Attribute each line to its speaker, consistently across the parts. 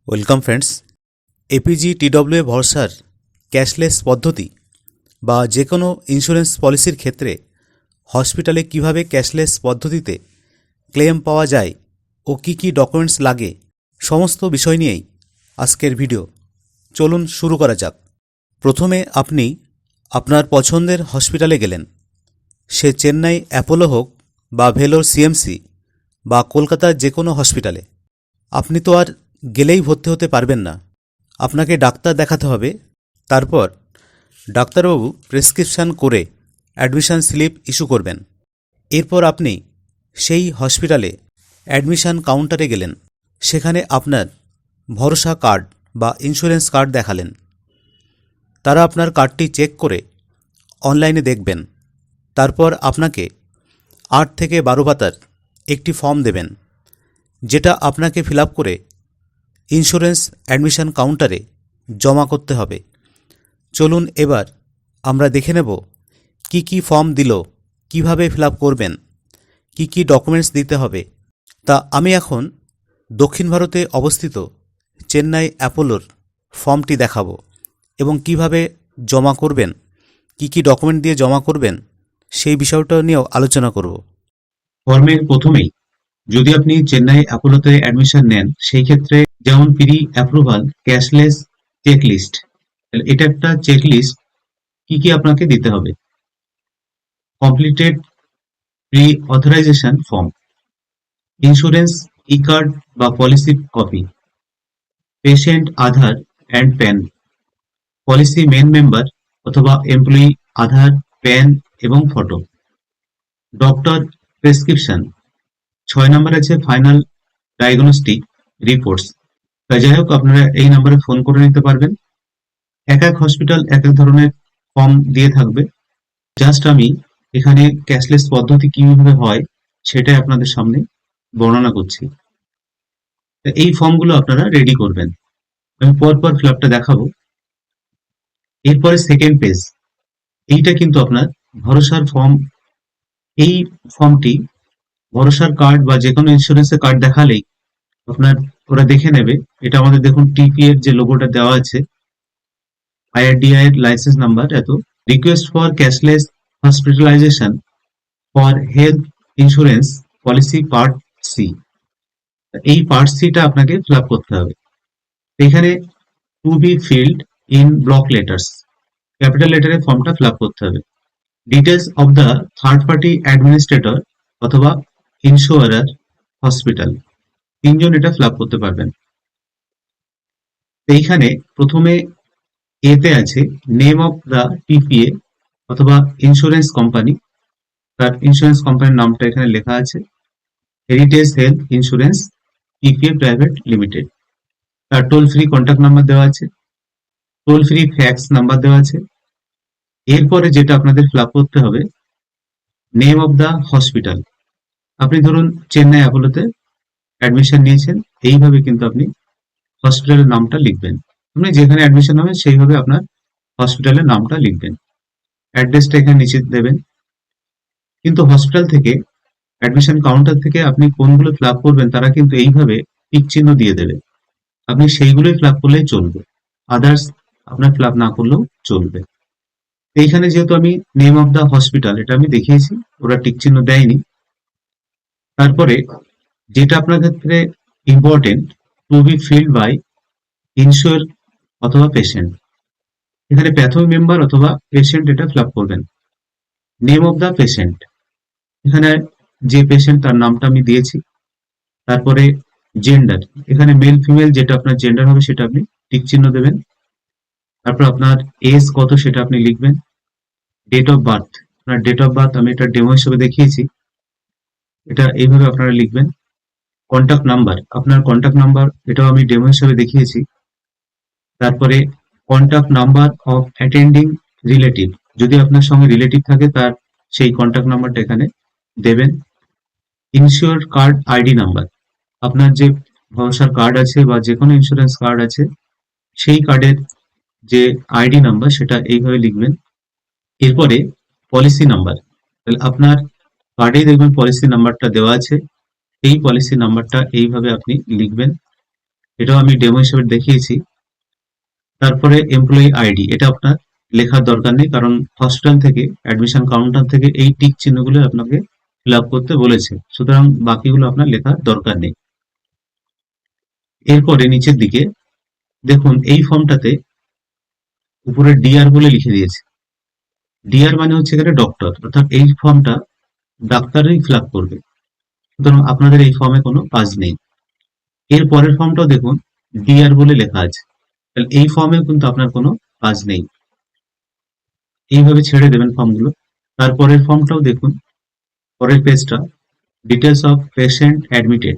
Speaker 1: Welcome friends. APG TW ভরসার cashless পদ্ধতি বা যে কোনো ইন্স্যুরেন্স পলিসির ক্ষেত্রে হসপিটালে কিভাবে ক্যাশলেস পদ্ধতিতে ক্লেম পাওয়া যায় ও কি কি ডকুমেন্টস লাগে সমস্ত বিষয় নিয়েই আজকের ভিডিও। চলুন শুরু করা যাক। প্রথমে আপনি আপনার পছন্দের হসপিটালে গেলেন, সে চেন্নাই অ্যাপোলো হোক বা ভেলোর সিএমসি বা কলকাতার যে কোনো হসপিটালে। আপনি তো আর গেলেই ভর্তি হতে পারবেন না, আপনাকে ডাক্তার দেখাতে হবে। তারপর ডাক্তারবাবু প্রেসক্রিপশান করে অ্যাডমিশন স্লিপ ইস্যু করবেন। এরপর আপনি সেই হসপিটালে অ্যাডমিশন কাউন্টারে গেলেন, সেখানে আপনার ভরসা কার্ড বা ইন্স্যুরেন্স কার্ড দেখালেন। তারা আপনার কার্ডটি চেক করে অনলাইনে দেখবেন। তারপর আপনাকে 8 থেকে 12 পাতার একটি ফর্ম দেবেন, যেটা আপনাকে ফিল আপ করে ইন্স্যুরেন্স অ্যাডমিশন কাউন্টারে জমা করতে হবে। চলুন এবার আমরা দেখে নেব কি কি ফর্ম দিল, কিভাবে ফিল আপ করবেন, কি কি ডকুমেন্টস দিতে হবে। তা আমি এখন দক্ষিণ ভারতে অবস্থিত চেন্নাই অ্যাপোলোর ফর্মটি দেখাবো এবং কিভাবে জমা করবেন, কি কি ডকুমেন্ট দিয়ে জমা করবেন সেই বিষয়টা নিয়েও আলোচনা করব।
Speaker 2: ফর্মের প্রথমেই যদি আপনি চেন্নাই অ্যাপোলোতে অ্যাডমিশন নেন, সেই ক্ষেত্রে যেমন প্রি অ্যাপ্রুভাল ক্যাশলেস চেকলিস্ট, এটা একটা চেকলিস্ট। কি কি আপনাকে দিতে হবে: completed pre authorization form, insurance e card বা policy copy, patient Aadhaar and PAN, policy main member অথবা এমপ্লয়ি আধার, প্যান এবং ফটো, ডক্টর প্রেসক্রিপশন। 6 নম্বর আছে ফাইনাল ডায়াগনস্টিক রিপোর্টস। যাই হোক, আপনারা এই নাম্বারে ফোন করে নিতে পারবেন। এক এক হসপিটাল এক এক ধরনের ফর্ম দিয়ে থাকবে। জাস্ট আমি এখানে ক্যাশলেস পদ্ধতি কিভাবে হয় সেটাই আপনাদের সামনে বর্ণনা করছি। এই ফর্মগুলো আপনারা রেডি করবেন, আমি পরপর ফিল আপটা দেখাবো। এরপরে সেকেন্ড পেজ, এইটা কিন্তু আপনার ভরসার ফর্ম। এই ফর্মটি ভরসার কার্ড বা যে কোনো ইন্স্যুরেন্সের কার্ড দেখালেই আপনার ওরা দেখে নেবে। এটা আমাদের দেখুন টিপি এর যে লোগোটা দেওয়া আছে, আইআরডিআই এর লাইসেন্স নাম্বার এত। Request for cashless hospitalization for health insurance policy part C. এই পার্ট সিটা আপনাকে ফিল আপ করতে হবে। এখানে to be filled in block letters, capital লেটারে ফর্মটা ফিল আপ করতে হবে। Details of the third party administrator অথবা ইন্স্যুরার হসপিটাল, তিনজন এটা ফিল আপ করতে পারবেন। এইখানে প্রথমে এতে আছে নেম অফ দ্য টিপিএ অথবা ইন্স্যুরেন্স কোম্পানি, তার ইন্স্যুরেন্স কোম্পানির নামটা এখানে লেখা আছে, heritage health insurance TPA private limited. তার টোল ফ্রি কন্ট্যাক্ট নাম্বার দেওয়া আছে, টোল ফ্রি ফ্যাক্স নাম্বার দেওয়া আছে। এরপরে যেটা আপনাদের ফিল আপ করতে হবে, নেম অফ দ্য হসপিটাল। আপনি ধরুন চেন্নাই অ্যাপোলোতে অ্যাডমিশন নিয়েছেন, এইভাবে কিন্তু আপনি হসপিটালের নামটা লিখবেন। আপনি যেখানে অ্যাডমিশন হবে সেইভাবে আপনার হসপিটালের নামটা লিখবেন, অ্যাড্রেসটা এখানে নিচে দেবেন। কিন্তু হসপিটাল থেকে অ্যাডমিশন কাউন্টার থেকে আপনি কোনগুলো ফিল আপ করবেন তারা কিন্তু এইভাবে টিক চিহ্ন দিয়ে দেবে, আপনি সেইগুলোই ফিল আপ করলেই চলবে, আদার্স আপনার ফিল আপ না করলেও চলবে। এইখানে যেহেতু আমি নেম অফ দ্য হসপিটাল এটা আমি দেখিয়েছি, ওরা টিক চিহ্ন দেয়নি। তারপরে যেটা আপনার ক্ষেত্রে important, to be filled by insure অথবা পেশেন্ট, এখানে প্যাথো মেম্বার অথবা পেশেন্ট এটা ফিল আপ করবেন। নেম অফ দ্য পেশেন্ট, এখানে যে পেশেন্ট তার নামটা আমি দিয়েছি। তারপরে জেন্ডার, এখানে মেল ফিমেল যেটা আপনার জেন্ডার হবে সেটা আপনি টিক চিহ্ন দেবেন। তারপর আপনার এজ কত সেটা আপনি লিখবেন। ডেট অফ বার্থ, আপনার ডেট অফ বার্থ আমি এটা ডেমো হিসেবে দেখিয়েছি, এটা এইভাবে আপনারা লিখবেন। কন্ট্যাক্ট নাম্বার, আপনার কন্ট্যাক্ট নাম্বার এটাও আমি ডেমো হিসেবে দেখিয়েছি। তারপরে contact number of attending relative, যদি আপনার সঙ্গে রিলেটিভ থাকে তার সেই কন্ট্যাক্ট নাম্বারটা এখানে দেবেন। ইন্স্যুর কার্ড আইডি নাম্বার, আপনার যে ভরসার কার্ড আছে বা যে কোনো ইন্স্যুরেন্স কার্ড আছে সেই কার্ডের যে আইডি নাম্বার সেটা এইভাবে লিখবেন। এরপরে পলিসি নাম্বার, আপনার কার্ডেই দেখবেন পলিসি নাম্বারটা দেওয়া আছে, এই পলিসি নাম্বারটা এইভাবে আপনি লিখবেন। এটাও আমি ডেমো হিসেবে দেখিয়েছি। তারপরে এমপ্লয়ি আইডি, এটা আপনার লেখার দরকার নেই, কারণ হসপিটাল থেকে অ্যাডমিশন কাউন্টার থেকে এই টিক চিহ্নগুলো আপনাকে ফিল আপ করতে বলেছে, সুতরাং বাকিগুলো আপনার লেখার দরকার নেই। এরপরে নিচের দিকে দেখুন, এই ফর্মটাতে উপরে ডিআর বলে লিখে দিয়েছে। ডিআর মানে হচ্ছে এখানে ডক্টর, অর্থাৎ এই ফর্মটা ডাক্তারই ফিল আপ করবে, সুতরাং আপনাদের এই ফর্মে কোনো কাজ নেই। এর পরের ফর্মটাও দেখুন ডিআর বলে লেখা আছে, তাহলে এই ফর্মেও কিন্তু আপনার কোনো কাজ নেই। এইভাবে ছেড়ে দেবেন ফর্মগুলো। তারপরের ফর্মটাও দেখুন, পরের পেজটা ডিটেলস অফ পেশেন্ট অ্যাডমিটেড,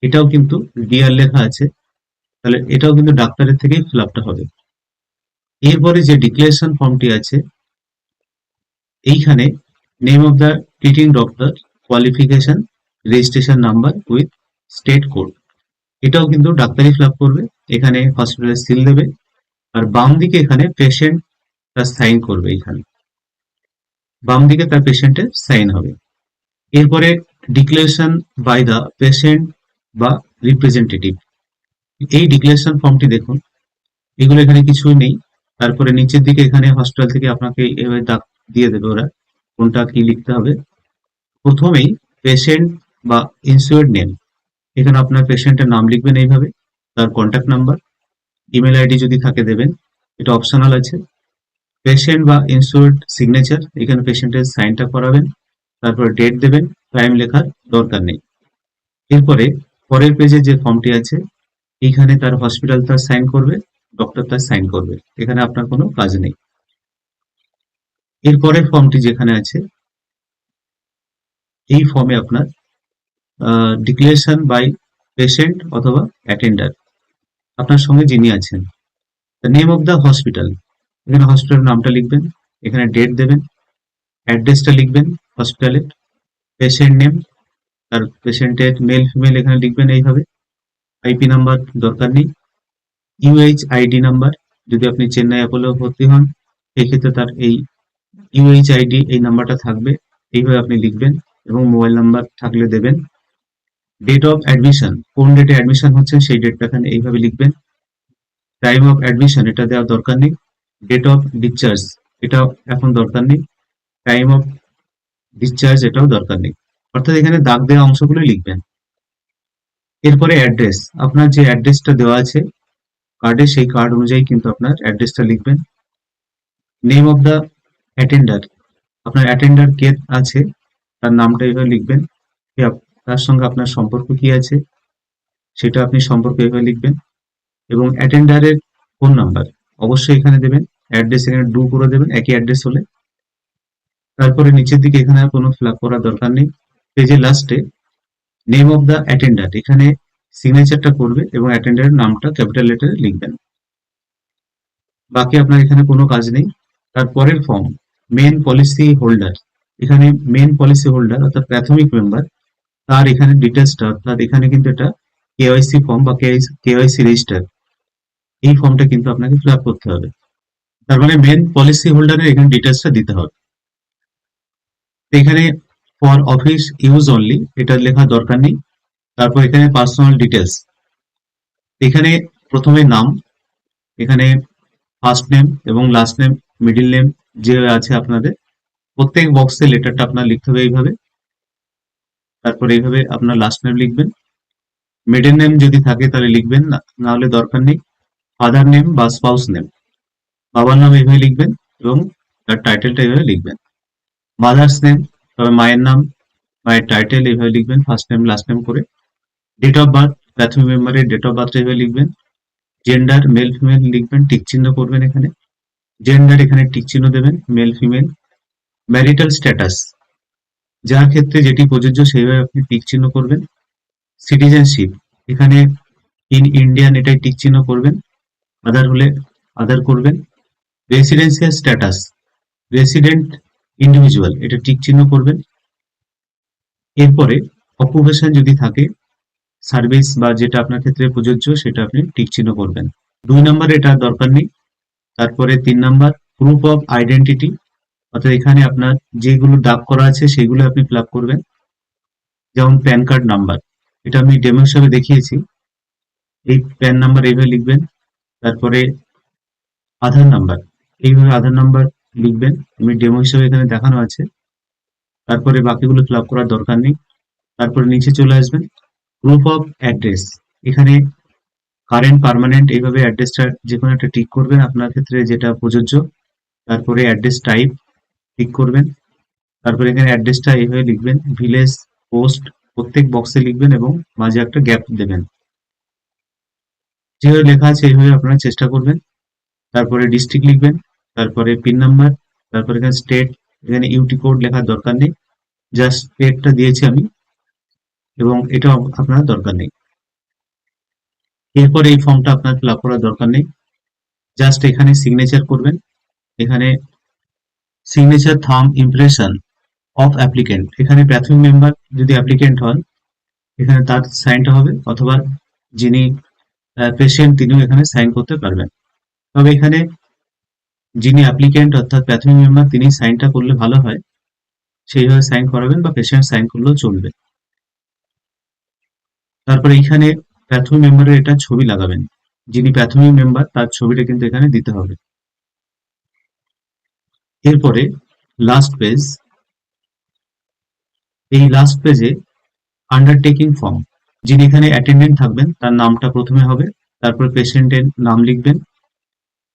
Speaker 2: এটাও কিন্তু ডিআর লেখা আছে, তাহলে এটাও কিন্তু ডাক্তারের থেকেই ফিল আপটা হবে। এরপরে যে ডিক্লারেশন ফর্মটি আছে, এইখানে name of the treating doctor, qualification, registration number with state code, এটাও কিন্তু ডাক্তারই ফিল আপ করবে। এখানে হসপিটালের সিল দেবে, আর বাম দিকে এখানে পেশেন্ট তার সাইন করবে, এখানে বাম দিকে তার পেশেন্টের সাইন হবে। এরপরে ডিক্লারেশন বাই দ্য পেশেন্ট বা রিপ্রেজেন্টেটিভ, এই ডিক্লারেশন ফর্মটি দেখুন, এগুলো এখানে কিছুই নেই। তারপরে নিচের দিকে এখানে হসপিটাল থেকে আপনাকে এভাবে দাগ দিয়ে দেবে ওরা, কোনটা কি লিখতে হবে। প্রথমেই পেশেন্ট বা ইনসিওর্ড নেম, এখানে আপনার পেশেন্টের নাম লিখবেন এইভাবে, তার কন্ট্যাক্ট নাম্বার, ইমেল আইডি যদি থাকে দেবেন, এটা অপশনাল আছে। পেশেন্ট বা ইনসিওর্ড সিগনেচার, এখানে পেশেন্টের সাইনটা করাবেন, তারপর ডেট দেবেন, টাইম লেখার দরকার নেই। এরপরে পরের পেজে যে ফর্মটি আছে, এইখানে তার হসপিটাল তার সাইন করবে, ডক্টর তার সাইন করবে, এখানে আপনার কোনো কাজ নেই। এরপরের ফর্মটি যেখানে আছে, এই ফর্মে আপনার ডিক্লারেশন বাই পেশেন্ট অথবা অ্যাটেন্ডার, আপনার সঙ্গে যিনি আছেন, the name of the hospital, এখানে হসপিটালের নামটা লিখবেন, এখানে ডেট দেবেন, অ্যাড্রেসটা লিখবেন হসপিটালের, পেশেন্ট নেম, তার পেশেন্টের মেল ফিমেল এখানে লিখবেন এইভাবে, আইপি নাম্বার দরকার নেই, ইউএইচ আইডি নাম্বার, যদি আপনি চেন্নাই অ্যাপোলো ভর্তি হন এই ক্ষেত্রে তার এই ইউএইচ আইডি এই নাম্বারটা থাকবে, এইভাবে আপনি লিখবেন, এবং মোবাইল নাম্বার থাকলে দেবেন। ডেট অফ অ্যাডমিশন, কোন ডেটে অ্যাডমিশন হচ্ছেন সেই ডেটটা এখানে এইভাবে লিখবেন। টাইম অফ অ্যাডমিশন, এটা দেওয়ার দরকার নেই। ডেট অফ ডিসচার্জ, এটাও এখন দরকার নেই। টাইম অফ ডিসচার্জ, এটাও দরকার নেই, অর্থাৎ এখানে দাগ দেওয়া অংশগুলো লিখবেন। এরপরে অ্যাড্রেস, আপনার যে অ্যাড্রেসটা দেওয়া আছে কার্ডে, সেই কার্ড অনুযায়ী কিন্তু আপনার অ্যাড্রেসটা লিখবেন। নেম অফ দ্য অ্যাটেন্ডার, আপনার অ্যাটেন্ডার কে আছে তার নামটা এভাবে লিখবেন, তার সঙ্গে আপনার সম্পর্ক কি আছে সেটা আপনি সম্পর্ক এভাবে লিখবেন, এবং অ্যাটেন্ডারের ফোন নাম্বার অবশ্যই এখানে দেবেন, অ্যাড্রেস এখানে ডু করে দেবেন একই অ্যাড্রেস হলে। তারপরে নিচের দিকে এখানে আর কোনো ফিল আপ করার দরকার নেই। পেজের লাস্টে নেম অফ দ্য অ্যাটেন্ডার, এখানে সিগনেচারটা করবে এবং অ্যাটেন্ডারের নামটা ক্যাপিটাল লেটারে লিখবেন। বাকি আপনার এখানে কোনো কাজ নেই। তারপরের ফর্ম মেন পলিসি হোল্ডার, এখানে মেন পলিসি হোল্ডার অর্থাৎ প্রাথমিক মেম্বার, তার এখানে ডিটেলসটা, অর্থাৎ এখানে কিন্তু এটা কেওয়াইসি ফর্ম বা কেওয়াইসি রেজিস্টার, এই ফর্মটা কিন্তু আপনাকে ফিল আপ করতে হবে। তার মানে মেন পলিসি হোল্ডারের এখানে ডিটেলসটা দিতে হবে। তো এখানে ফর অফিস ইউজ অনলি, এটা লেখার দরকার নেই। তারপর এখানে পার্সোনাল ডিটেলস, এখানে প্রথমে নাম, এখানে ফার্স্ট নেম এবং লাস্ট নেম, মিডিল নেম যে আছে আপনাদের, প্রত্যেক বক্সে লেটারটা আপনার লিখতে হবে এইভাবে। তারপর এইভাবে আপনার লাস্ট নেম লিখবেন, মিডল নেম যদি থাকে তাহলে লিখবেন, না হলে দরকার নেই। ফাদার নেম বা স্পাউস নেম, বাবার নাম এইভাবে লিখবেন এবং তার টাইটেলটা এইভাবে লিখবেন। মাদার্স নেম, তবে মায়ের নাম, মায়ের টাইটেল এইভাবে লিখবেন, ফার্স্ট নেম লাস্ট নেম করে। ডেট অফ বার্থ, প্রাথমিক মেম্বারের ডেট অফ বার্থ এইভাবে লিখবেন। জেন্ডার, মেল ফিমেল লিখবেন, টিক চিহ্ন করবেন এখানে। জেন্ডার এখানে টিক চিহ্ন দেবেন, মেল ফিমেল। ম্যারিটাল স্ট্যাটাস, যার ক্ষেত্রে যেটি প্রযোজ্য সেইভাবে আপনি টিক চিহ্ন করবেন। সিটিজেনশিপ, এখানে ইন ইন্ডিয়ান এটাই টিক চিহ্ন করবেন, আদার হলে আদার করবেন। রেসিডেন্সিয়াল স্ট্যাটাস, রেসিডেন্ট ইন্ডিভিজুয়াল, এটা টিক চিহ্ন করবেন। এরপরে অকুপেশন যদি থাকে, সার্ভিস বা যেটা আপনার ক্ষেত্রে প্রযোজ্য সেটা আপনি টিক চিহ্ন করবেন। 2 নম্বর এটা দরকার নেই। তারপরে 3 নাম্বার প্রুফ অফ আইডেন্টিটি, অর্থাৎ এখানে আপনার যেগুলো দাগ করা আছে সেগুলো আপনি ফিল আপ করবেন, যেমন প্যান কার্ড নাম্বার, এটা আমি ডেমো হিসাবে দেখিয়েছি। এই প্যান নাম্বার এইভাবে লিখবেন, তারপরে আধার নাম্বার, এইভাবে আধার নাম্বার লিখবেন। আমি ডেমো হিসেবে এখানে দেখানো আছে, তারপরে বাকিগুলো ফিল আপ করার দরকার নেই। তারপরে নিচে চলে আসবেন, প্রুফ অফ অ্যাড্রেস, এখানে কারেন্ট পার্মানেন্ট এইভাবে অ্যাড্রেসটা যে কোনো একটা টিক করবেন আপনার ক্ষেত্রে যেটা প্রযোজ্য। তারপরে অ্যাড্রেস টাইপ টিক করবেন, তারপরে এখানে অ্যাড্রেসটা এইভাবে লিখবেন, ভিলেজ, পোস্ট, প্রত্যেক বক্সে লিখবেন এবং মাঝে একটা গ্যাপ দেবেন। যেভাবে লেখা আছে এইভাবে আপনারা চেষ্টা করবেন। তারপরে ডিস্ট্রিক্ট লিখবেন, তারপরে পিন নাম্বার, তারপরে এখানে স্টেট, এখানে ইউটি কোড লেখার দরকার নেই, জাস্ট স্টেটটা দিয়েছি আমি, এবং এটা আপনার দরকার নেই। এরপরে এই ফর্মটা আপনার ফিল আপ করার দরকার নেই, জাস্ট এখানে সিগনেচার করবেন। এখানে signature thumb impression of applicant, এখানে প্রাথমিক মেম্বার যদি অ্যাপ্লিকেন্ট হন এখানে তার সাইনটা হবে, অথবা যিনি পেশেন্ট তিনিও এখানে সাইন করতে পারবেন। তবে এখানে যিনি অ্যাপ্লিকেন্ট অর্থাৎ প্রাথমিক মেম্বার তিনি সাইনটা করলে ভালো হয়, সেইভাবে সাইন করাবেন বা পেশেন্ট সাইন করলেও চলবে। তারপরে এখানে প্রাথমিক মেম্বারের এটা ছবি লাগাবেন, যিনি প্রাথমিক মেম্বার তার ছবিটা কিন্তু এখানে দিতে হবে। এরপরে লাস্ট পেজ, এই লাস্ট পেজে আন্ডারটেকিং ফর্ম, যিনি এখানে অ্যাটেন্ডেন্ট থাকবেন তার নামটা প্রথমে হবে, তারপর পেশেন্টের নাম লিখবেন,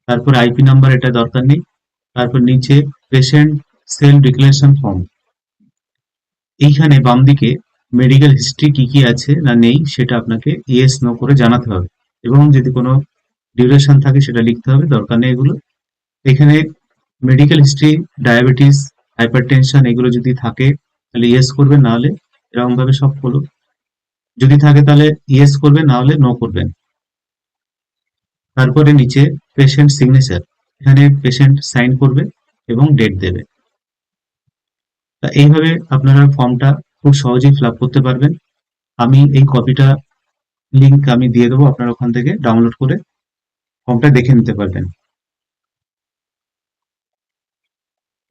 Speaker 2: তারপর আইপি নাম্বার এটা দরকার নেই, তারপর নিচে পেশেন্ট সেলফ ডিক্লারেশন ফর্ম, এইখানে বাম দিকে মেডিকেল হিস্ট্রি কি কি আছে না নেই সেটা আপনাকে ইয়েস নো করে জানাতে হবে, এবং যদি কোনো ডিউরেশন থাকে সেটা লিখতে হবে, দরকার নেই এগুলো। এখানে মেডিকেল হিস্ট্রি, ডায়াবেটিস, হাইপারটেনশন এগুলো যদি থাকে তাহলে ইয়েস করবেন, না হলে এরকম ভাবে সব হলো, যদি থাকে তাহলে ইয়েস করবেন, না হলে নো করবেন। তারপরে নিচে পেশেন্ট সিগনেচার, এখানে পেশেন্ট সাইন করবে এবং ডেট দেবে। তা এইভাবে আপনারা ফর্মটা খুব সহজেই ফিল আপ করতে পারবেন। আমি এই কপিটা লিংক আমি দিয়ে দেবো, আপনারা ওখান থেকে ডাউনলোড করে ফর্মটা দেখে নিতে পারবেন।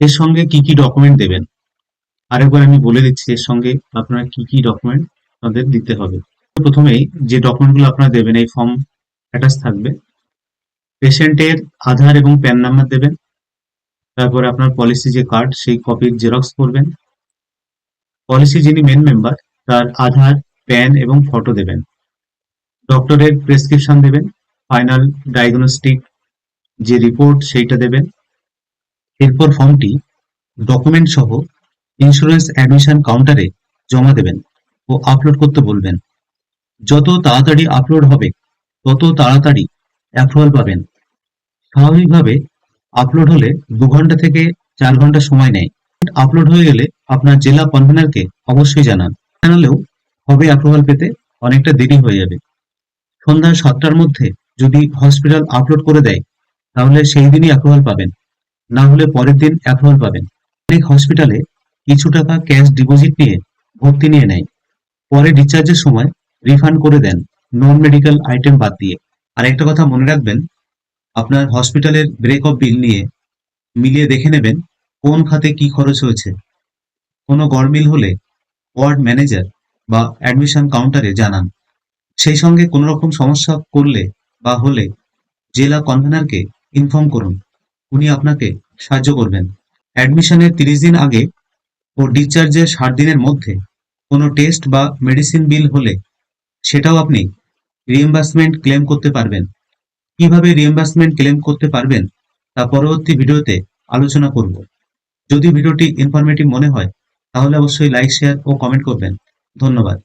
Speaker 2: এর সঙ্গে কি কি ডকুমেন্ট দেবেন আরেকবার আমি বলে দিচ্ছি, এর সঙ্গে আপনারা কি কি ডকুমেন্ট আপনাদের দিতে হবে। প্রথমেই যে ডকুমেন্টগুলো আপনারা দেবেন এই ফর্ম অ্যাটাচ থাকবে, পেশেন্টের আধার এবং প্যান নাম্বার দেবেন, তারপরে আপনার পলিসি যে কার্ড সেই কপির জেরক্স করবেন, পলিসি যিনি মেন মেম্বার তার আধার, প্যান এবং ফটো দেবেন, ডক্টরের প্রেসক্রিপশন দেবেন, ফাইনাল ডায়াগনস্টিক যে রিপোর্ট সেইটা দেবেন। এরপর ফর্মটি ডকুমেন্ট সহ ইন্স্যুরেন্স অ্যাডমিশন কাউন্টারে জমা দেবেন ও আপলোড করতে বলবেন। যত তাড়াতাড়ি আপলোড হবে তত তাড়াতাড়ি অ্যাপ্রুভাল পাবেন। স্বাভাবিকভাবে আপলোড হলে 2 ঘন্টা থেকে 4 ঘন্টা সময় নেয়। আপলোড হয়ে গেলে আপনার জেলা কনভেনারকে অবশ্যই জানান, জানালেও হবে অ্যাপ্রুভাল পেতে অনেকটা দেরি হয়ে যাবে। সন্ধ্যা 7টার মধ্যে যদি হসপিটাল আপলোড করে দেয় তাহলে সেই দিনই অ্যাপ্রুভাল পাবেন, না হলে পরের দিন অ্যাপ্রুভাল পাবেন। অনেক হসপিটালে কিছু টাকা ক্যাশ ডিপোজিট নিয়ে ভর্তি নিয়ে নেয়, পরে ডিসচার্জের সময় রিফান্ড করে দেন নন মেডিকেল আইটেম বাদ দিয়ে। আর একটা কথা মনে রাখবেন, আপনার হসপিটালের ব্রেক অফ বিল নিয়ে মিলিয়ে দেখে নেবেন কোন খাতে কি খরচ হয়েছে। কোনো গড়মিল হলে ওয়ার্ড ম্যানেজার বা অ্যাডমিশন কাউন্টারে জানান। সেই সঙ্গে কোনো রকম সমস্যা করলে বা হলে জেলা কনভেনারকে ইনফর্ম করুন, উনি আপনাকে সাহায্য করবেন। অ্যাডমিশনের 30 দিন আগে ও ডিসচার্জের 60 দিনের মধ্যে কোনো টেস্ট বা মেডিসিন বিল হলে সেটাও আপনি রিএম্বার্সমেন্ট ক্লেম করতে পারবেন। কিভাবে রিএম্বার্সমেন্ট ক্লেম করতে পারবেন তা পরবর্তী ভিডিওতে আলোচনা করব। যদি ভিডিওটি ইনফরমেটিভ মনে হয় তাহলে অবশ্যই লাইক, শেয়ার ও কমেন্ট করবেন। ধন্যবাদ।